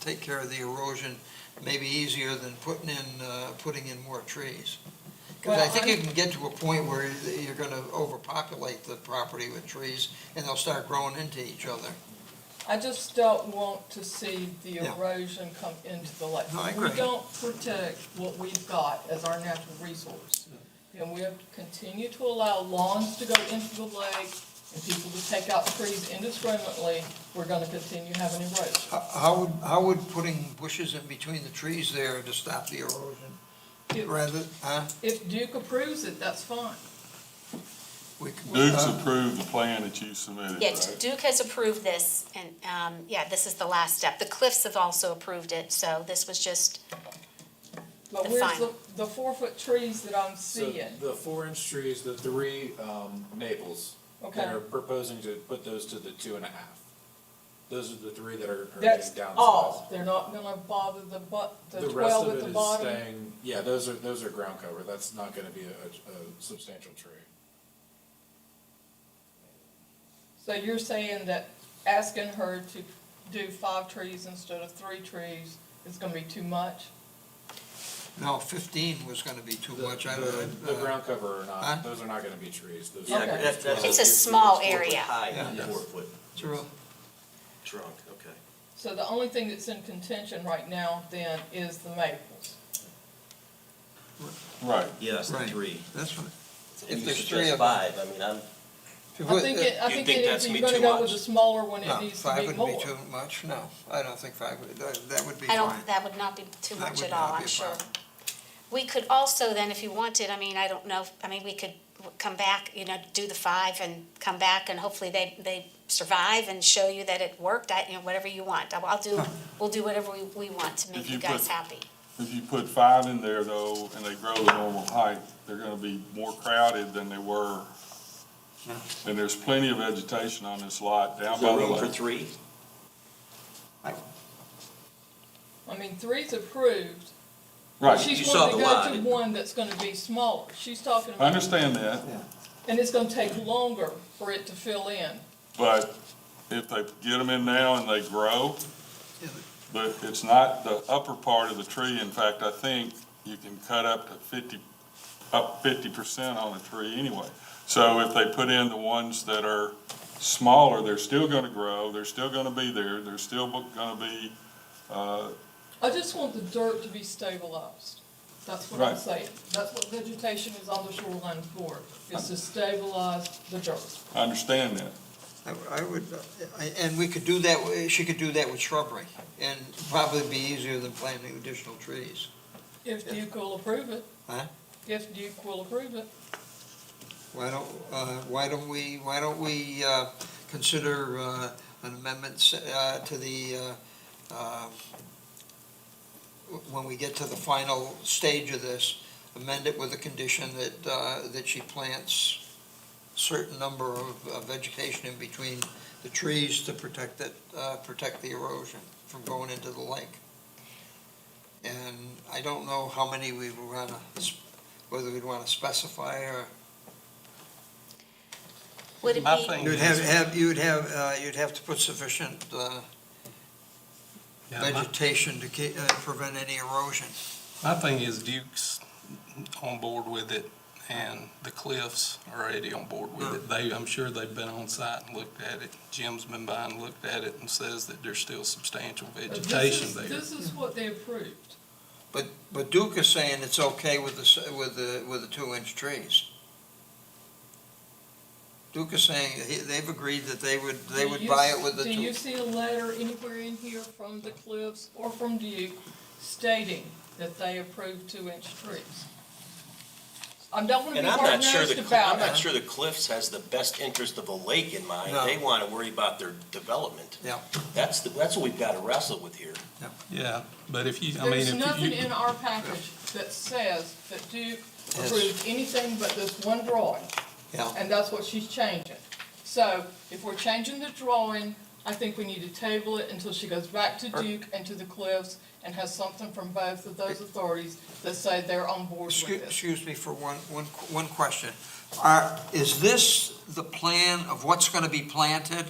S1: take care of the erosion, maybe easier than putting in more trees. Because I
S7: Well,
S1: think you can get to a point where you're gonna overpopulate the property with trees, and they'll start growing into each other.
S7: I just don't want to see the
S1: Yeah.
S7: erosion come into the lake.
S1: No, I
S7: We
S1: agree.
S7: don't protect what we've got as our natural resource. And we have to continue to allow lawns to go into the lake and people to take out trees indiscriminately. We're gonna continue having erosion.
S1: How would putting bushes in between the trees there to stop the erosion? Rather,
S7: If Duke approves it, that's fine.
S1: we could.
S2: Duke's approved the plan that you submitted,
S11: Yeah,
S2: right?
S11: Duke has approved this, and, yeah, this is the last step. The Cliffs have also approved it, so this was just,
S7: But
S11: The
S7: where's
S11: final.
S7: the 4-foot trees that I'm
S6: So
S7: seeing?
S6: the 4-inch trees, the 3 maples,
S7: Okay.
S6: they're proposing to put those to the 2.5. Those are the 3 that are
S7: That's
S6: getting downsized.
S7: all. They're not gonna bother the
S6: The rest
S7: 12
S6: of
S7: at
S6: it
S7: the
S6: is
S7: bottom?
S6: staying, yeah, those are ground cover, that's not gonna be a substantial tree.
S7: So you're saying that asking her to do 5 trees instead of 3 trees is gonna be too much?
S1: No, 15 was gonna be too much.
S6: The ground cover are
S1: Huh?
S6: not, those are not gonna be trees. Those
S5: Yeah,
S6: are-
S7: Okay.
S5: that's
S11: It's a small
S5: 4 foot
S11: area.
S5: high,
S1: Yeah.
S5: not
S6: Yes.
S5: 4 foot
S1: It's a real-
S5: trunk, okay.
S7: So the only thing that's in contention right now then is the maples.
S2: Right.
S5: Yes, the
S1: Right.
S5: 3.
S1: That's right.
S5: And
S1: If
S5: you
S1: there's 3
S5: suggest
S1: of them.
S5: 5, I mean,
S1: If you
S7: I
S1: put-
S7: think
S5: You think that's
S7: if
S5: gonna
S7: you're
S5: be
S7: gonna
S5: too
S7: go with
S5: much?
S7: a smaller one, it
S1: No,
S7: needs to
S1: 5
S7: be
S1: wouldn't
S7: more.
S1: be too much, no. I don't think 5 would, that would be
S11: I
S1: fine.
S11: don't, that would not be too
S1: That
S11: much
S1: would
S11: at all,
S1: not be
S11: I'm
S1: a
S11: sure.
S1: problem.
S11: We could also then, if you wanted, I mean, I don't know, we could come back, do the 5 and come back and hopefully they survive and show you that it worked, whatever you want. We'll do whatever we want to make
S2: If
S11: you
S2: you
S11: guys
S2: put-
S11: happy.
S2: if you put 5 in there though, and they grow the normal height, they're gonna be more crowded than they were. And there's plenty of vegetation on this lot down
S5: Is
S2: by
S5: there
S2: the
S5: room for
S2: lake.
S5: 3?
S7: I mean, 3's approved.
S2: Right,
S7: She's
S5: You saw
S7: wanting to
S5: the
S7: go
S5: lot.
S7: to one that's gonna be smaller. She's talking
S2: I
S7: about,
S2: understand that,
S7: and it's gonna take longer for it to fill in.
S2: but if they get them in now and they grow, but it's not the upper part of the tree. In fact, I think you can cut up to 50% on a tree anyway. So if they put in the ones that are smaller, they're still gonna grow, they're still gonna be there, they're still gonna be,
S7: I just want the dirt to be stabilized. That's what I'm
S2: Right.
S7: saying. That's what vegetation is on the shoreline for, is to stabilize the dirt.
S2: I understand that.
S1: I would, and we could do that, she could do that with shrubbery, and probably be easier than planting additional trees.
S7: If Duke will approve it.
S1: Huh?
S7: If Duke will approve it.
S1: Why don't we consider an amendment to the, when we get to the final stage of this, amend it with a condition that she plants certain number of vegetation in between the trees to protect the erosion from going into the lake. And I don't know how many we would want to, whether we'd want to specify or.
S11: Would it
S12: My
S11: be,
S12: thing
S1: You'd have to put sufficient
S12: Yeah, my-
S1: vegetation to prevent any erosion.
S12: My thing is Duke's on board with it, and the Cliffs are already on board with it. I'm sure they've been on site and looked at it. Jim's been by and looked at it and says that there's still substantial
S7: But
S12: vegetation there.
S7: This is what they approved.
S1: But Duke is saying it's okay with the 2-inch trees. Duke is saying they've agreed that they would buy it with the
S7: Do you
S1: 2.
S7: see a letter anywhere in here from the Cliffs or from Duke stating that they approved 2-inch trees? I don't want to be
S5: And I'm not sure
S7: hard-nosed
S5: I'm
S7: about
S5: not
S7: it.
S5: sure the Cliffs has the best interest of the lake in mind.
S1: No.
S5: They want to worry about their development.
S1: Yeah.
S5: That's what we've got to wrestle with here.
S12: Yeah, but if you, I mean,
S7: There's
S12: if
S7: nothing
S12: you,
S7: in our package that says that Duke
S1: Yes.
S7: approved anything but this one drawing.
S1: Yeah.
S7: And that's what she's changing. So if we're changing the drawing, I think we need to table it until she goes back to Duke and to the Cliffs and has something from both of those authorities that say they're on board with this.
S1: Excuse me for one question. Is this the plan of what's going to be planted?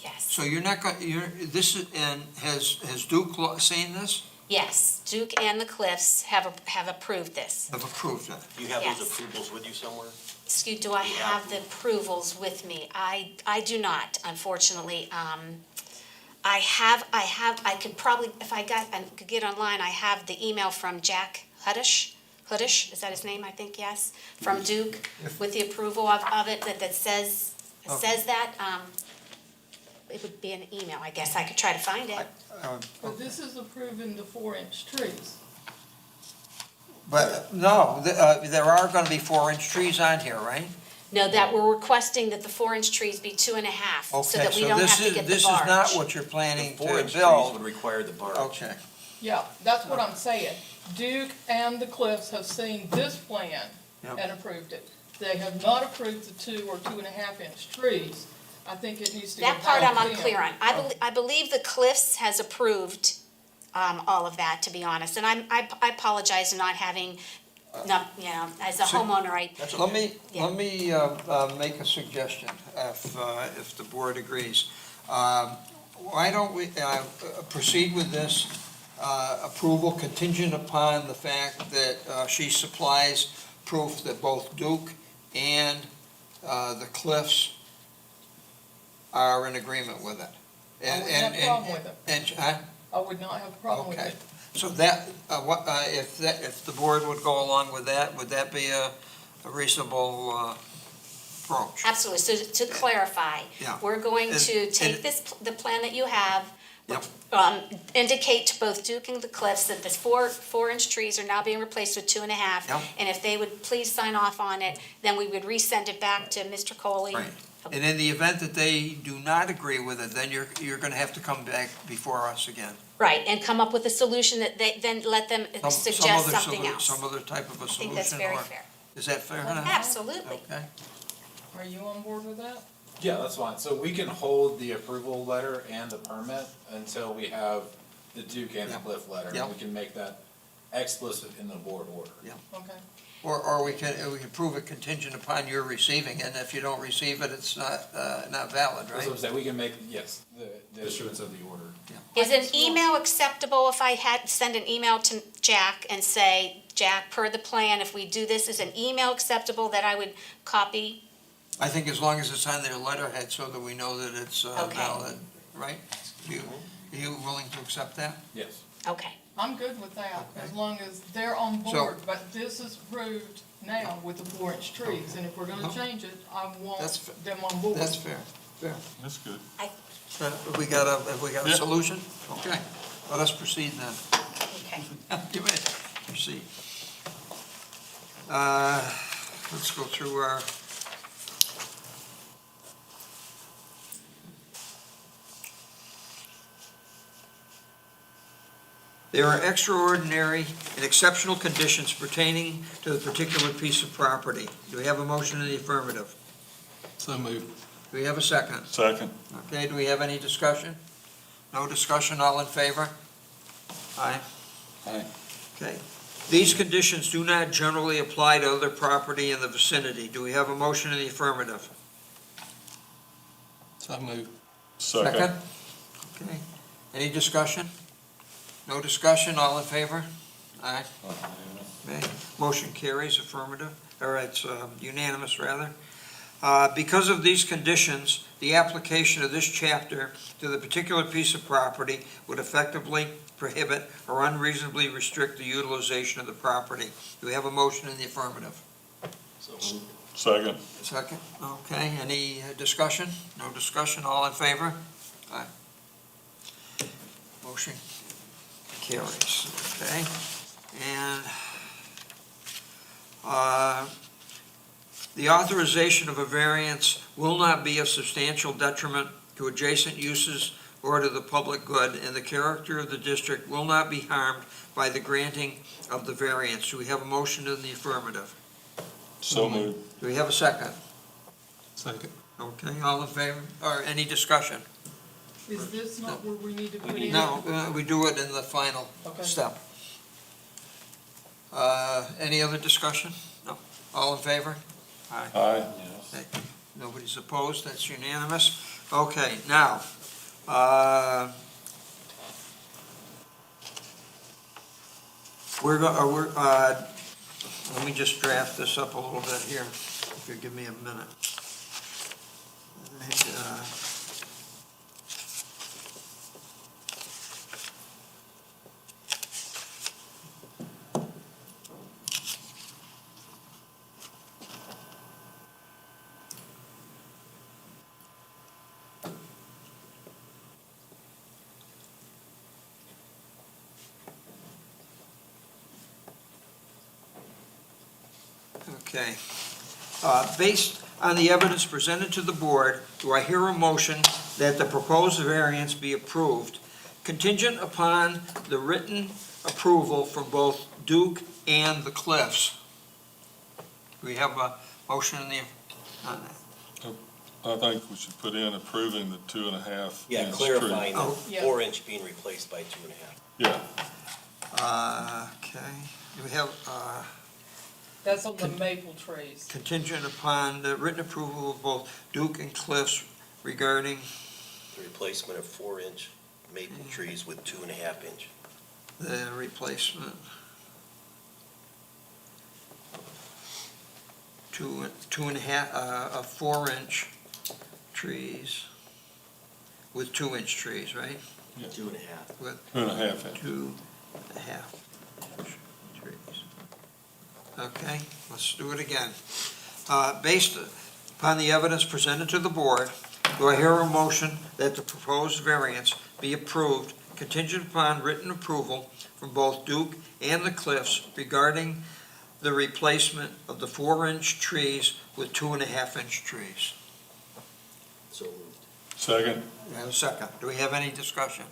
S11: yes,
S1: So you're not going, and has Duke seen this?
S11: yes, Duke and the Cliffs have approved this.
S1: Have approved it?
S5: Do you have
S11: Yes.
S5: those approvals with you somewhere?
S11: Excuse, do I
S5: Yeah.
S11: have the approvals with me? I do not, unfortunately. I could probably, if I could get online, I have the email from Jack Huddish, is that his name, I think, yes? From Duke, with the approval of it, that says that. It would be an email, I guess. I could try to find it.
S7: But this is approving the 4-inch trees.
S1: But, no, there are going to be 4-inch trees on here, right?
S11: No, that we're requesting that the 4-inch trees be 2.5, so
S1: Okay,
S11: that we
S1: so
S11: don't
S1: this
S11: have to get the
S1: this is not
S11: barge.
S1: what you're planning to
S5: 4-inch trees
S1: build.
S5: would require the barge.
S1: Okay.
S7: Yeah, that's what I'm saying. Duke and the Cliffs have seen this plan
S1: Yep.
S7: and approved it. They have not approved the 2 or 2.5-inch trees. I think it needs to go
S11: That part
S7: back
S11: I'm
S7: to them.
S11: unclear on. I believe the Cliffs has approved all of that, to be honest. And I apologize for not having, as a
S1: So-
S11: homeowner,
S5: That's
S1: Let
S5: okay.
S1: me make a suggestion, if the board agrees. Why don't we proceed with this approval contingent upon the fact that she supplies proof that both Duke and the Cliffs are in agreement with it?
S7: I wouldn't have a problem with it.
S1: And,
S7: I would not have a problem with
S1: okay.
S7: it.
S1: So that, if the board would go along with that, would that be a reasonable approach?
S11: absolutely. So to clarify,
S1: Yeah.
S11: we're going
S1: And-
S11: to take
S1: and-
S11: the plan that you have,
S1: Yep.
S11: indicate to both Duke and the Cliffs that the 4-inch trees are now being replaced with 2.5.
S1: Yep.
S11: And if they would please sign off on it, then we would resend it back to Mr. Coley.
S1: Right. And in the event that they do not agree with it, then you're gonna have to come back before us again.
S11: Right, and come up with a solution that they, then let them
S1: Some
S11: suggest
S1: other
S11: something else.
S1: Some other type of a
S11: I
S1: solution?
S11: think that's very
S1: or-
S11: fair.
S1: Is that fair enough?
S11: Absolutely.
S1: Okay.
S7: Are you on board with that?
S6: Yeah, that's fine. So we can hold the approval letter and the permit until we have the Duke and the
S1: Yeah.
S6: Cliff letter.
S1: Yeah.
S6: And we can make that explicit in the board order.
S7: Okay.
S1: Or we can prove it contingent upon your receiving it, and if you don't receive it, it's not valid,
S6: That's
S1: right?
S6: what I'm saying, we can make, yes, the issuance of the order.
S11: Is an email acceptable if I had, send an email to Jack and say, Jack, per the plan, if we do this, is an email acceptable that I would copy?
S1: I think as long as it's on their letterhead so that we know that it's
S11: Okay.
S1: valid, right? You willing to accept that?
S6: Yes.
S11: Okay.
S7: I'm good with that,
S1: Okay.
S7: as long as they're on
S1: So-
S7: board, but this is approved now with the 4-inch trees, and if we're gonna change it, I want
S1: That's fa-
S7: them on board.
S1: That's fair.
S2: That's good.
S1: Have we got a
S2: Yeah.
S1: solution? Okay, let us proceed then.
S11: Okay.
S1: You may proceed. Let's go through our. There are extraordinary and exceptional conditions pertaining to the particular piece of property. Do we have a motion in the affirmative?
S12: So moved.
S1: Do we have a second?
S2: Second.
S1: Okay, do we have any discussion? No discussion, all in favor? Aye.
S2: Aye.
S1: Okay. These conditions do not generally apply to other property in the vicinity. Do we have a motion in the affirmative?
S12: So moved.
S2: Second.
S1: Okay. Any discussion? No discussion, all in favor? Aye. Okay. Motion carries, affirmative, or it's unanimous, rather. Because of these conditions, the application of this chapter to the particular piece of property would effectively prohibit or unreasonably restrict the utilization of the property. Do we have a motion in the affirmative?
S5: So moved.
S2: Second.
S1: Second. Okay, any discussion? No discussion, all in favor? Aye. Motion carries, okay? And the authorization of a variance will not be a substantial detriment to adjacent uses or to the public good, and the character of the district will not be harmed by the granting of the variance. Do we have a motion in the affirmative?
S2: So moved.
S1: Do we have a second?
S12: Second.
S1: Okay, all in favor, or any discussion?
S7: Is this not where we need to put in?
S1: No, we do it in the final
S7: Okay.
S1: step. Any other discussion? No. All in favor?
S2: Aye.
S1: Nobody's opposed, that's unanimous. Okay, now, let me just draft this up a little bit here, if you give me a minute. And, Okay. Based on the evidence presented to the board, do I hear a motion that the proposed variance be approved contingent upon the written approval from both Duke and the Cliffs? Do we have a motion on that?
S2: I think we should put in approving the 2.5
S5: Yeah,
S2: inch tree.
S5: clarifying the
S1: Oh.
S7: Yeah.
S5: 4-inch being replaced by 2.5.
S2: Yeah,
S1: Okay. Do we have
S7: That's on the maple trees.
S1: contingent upon the written approval of both Duke and Cliffs regarding
S5: The replacement of 4-inch maple trees with 2.5-inch.
S1: the replacement. Two and a half, 4-inch trees with 2-inch trees, right?
S5: 2.5.
S1: With
S2: 2.5 inch.
S1: 2.5 inch trees. Okay, let's do it again. Based upon the evidence presented to the board, do I hear a motion that the proposed variance be approved contingent upon written approval from both Duke and the Cliffs regarding the replacement of the 4-inch trees with 2.5 inch trees?
S5: So moved.
S2: Second.
S1: We have a second. Do we have any discussion?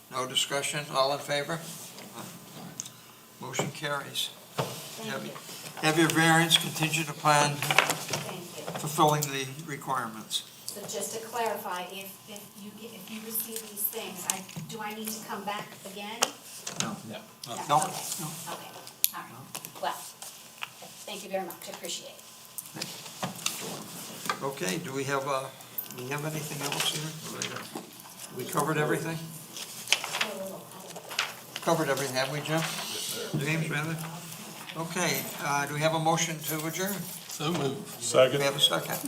S1: No discussion? All in favor? Motion carries.
S11: Thank you.
S1: Have your variance contingent upon
S11: Thank you.
S1: fulfilling the requirements.
S11: So just to clarify, if you receive these things, do I need to come back again?
S1: No.
S6: No.
S1: No.
S11: Okay,
S1: No.
S11: okay, all right. Well, thank you very much, I appreciate it.
S1: Okay, do we have anything else here? We covered everything? Covered everything, have we, Jim? James, rather? Okay, do we have a motion to adjourn?
S12: So moved.
S1: Do
S2: Second.
S1: we have a second?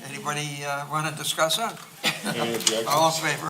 S1: Anybody want to discuss it?
S2: Any objections?
S1: All in favor?